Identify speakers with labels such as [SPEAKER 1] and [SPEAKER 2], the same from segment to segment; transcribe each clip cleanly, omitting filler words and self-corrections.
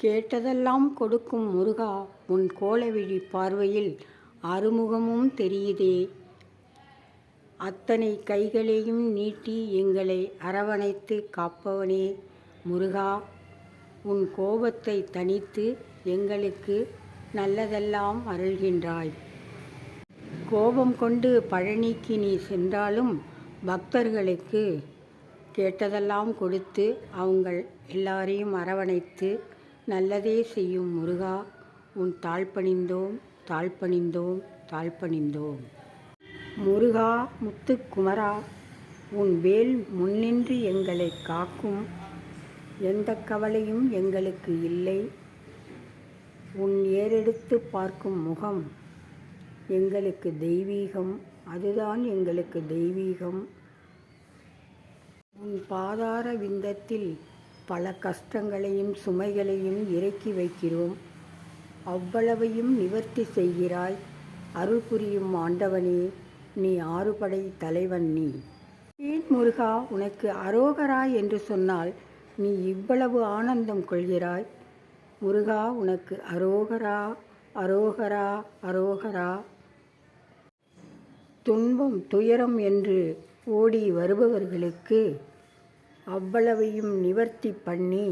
[SPEAKER 1] கேட்டதெல்லாம் கொடுக்கும் முருகா, உன் கோலவிழி பார்வையில் அறுமுகமும் தெரியுதே. அத்தனை கைகளையும் நீட்டி எங்களை அரவணைத்து காப்பவனே முருகா, உன் கோபத்தை தணித்து எங்களுக்கு நல்லதெல்லாம் அருள்கின்றாய். கோபம் கொண்டு பழனிக்கு நீ சென்றாலும் பக்தர்களுக்கு கேட்டதெல்லாம் கொடுத்து அவங்கள் எல்லாரையும் அரவணைத்து நல்லதே செய்யும் முருகா, உன் தாழ்பணிந்தோம் தாழ்பணிந்தோம் தாழ்பணிந்தோம். முருகா முத்துக்குமரா, உன் வேல் முன்னின்று எங்களை காக்கும். எந்த கவலையும் எங்களுக்கு இல்லை. உன் ஏறெடுத்து பார்க்கும் முகம் எங்களுக்கு தெய்வீகம், அதுதான் எங்களுக்கு தெய்வீகம். உன் பாதார விந்தத்தில் பல கஷ்டங்களையும் சுமைகளையும் இறக்கி வைக்கிறோம். அவ்வளவையும் நிவர்த்தி செய்கிறாய். அருள் புரியும் ஆண்டவனே, நீ ஆறுபடை தலைவன். நீ ஏன் முருகா உனக்கு அரோகரா என்று சொன்னால் நீ இவ்வளவு ஆனந்தம் கொள்கிறாய்? முருகா உனக்கு அரோகரா அரோகரா அரோகரா. துன்பம் துயரம் என்று ஓடி வருபவர்களுக்கு அவ்வளவையும் நிவர்த்தி பண்ணி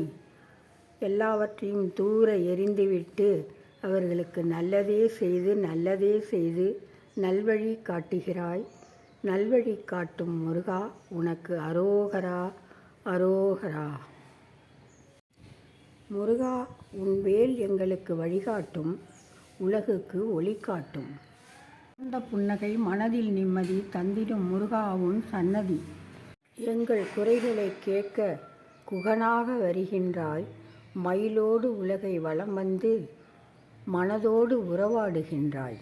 [SPEAKER 1] எல்லாவற்றையும் தூர எறிந்துவிட்டு அவர்களுக்கு நல்லதே செய்து நல்வழி காட்டுகிறாய். நல்வழி காட்டும் முருகா உனக்கு அரோகரா அரோகரா. முருகா, உன் வேல் எங்களுக்கு வழிகாட்டும், உலகுக்கு ஒளி காட்டும். அந்த புன்னகை மனதில் நிம்மதி தந்திடும் முருகா உன் சன்னதி. எங்கள் குறைகளை கேட்க குகனாக வருகின்றாய். மயிலோடு உலகை வலம் வந்து மனதோடு உறவாடுகின்றாய்.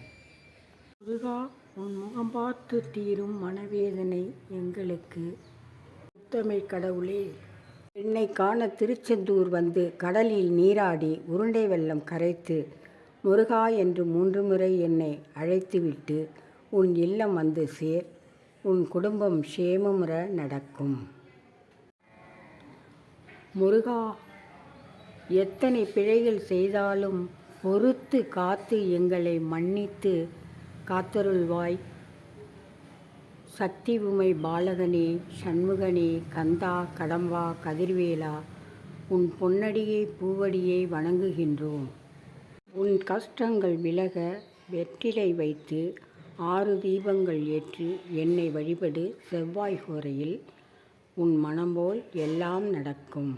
[SPEAKER 1] முருகா, உன் முகம் பார்த்து தீரும் மனவேதனை எங்களுக்கு. உத்தமை கடவுளே, என்னை காண திருச்செந்தூர் வந்து கடலில் நீராடி உருண்டை வெள்ளம் கரைத்து முருகா என்று 3 முறை என்னை அழைத்துவிட்டு உன் இல்லம் வந்து சேர். உன் குடும்பம் சேமமுற நடக்கும். முருகா, எத்தனை பிழைகள் செய்தாலும் பொறுத்து காத்து எங்களை மன்னித்து காத்தருள்வாய். சக்தி உமை பாலகனே, சண்முகனே, கந்தா, கடம்பா, கதிர்வேலா, உன் பொன்னடியை பூவடியை வணங்குகின்றோம். உன் கஷ்டங்கள் விலக வெற்றிலை வைத்து 6 தீபங்கள் ஏற்றி என்னை வழிபடு. செவ்வாய் ஹோரையில் உன் மனம்போல் எல்லாம் நடக்கும்.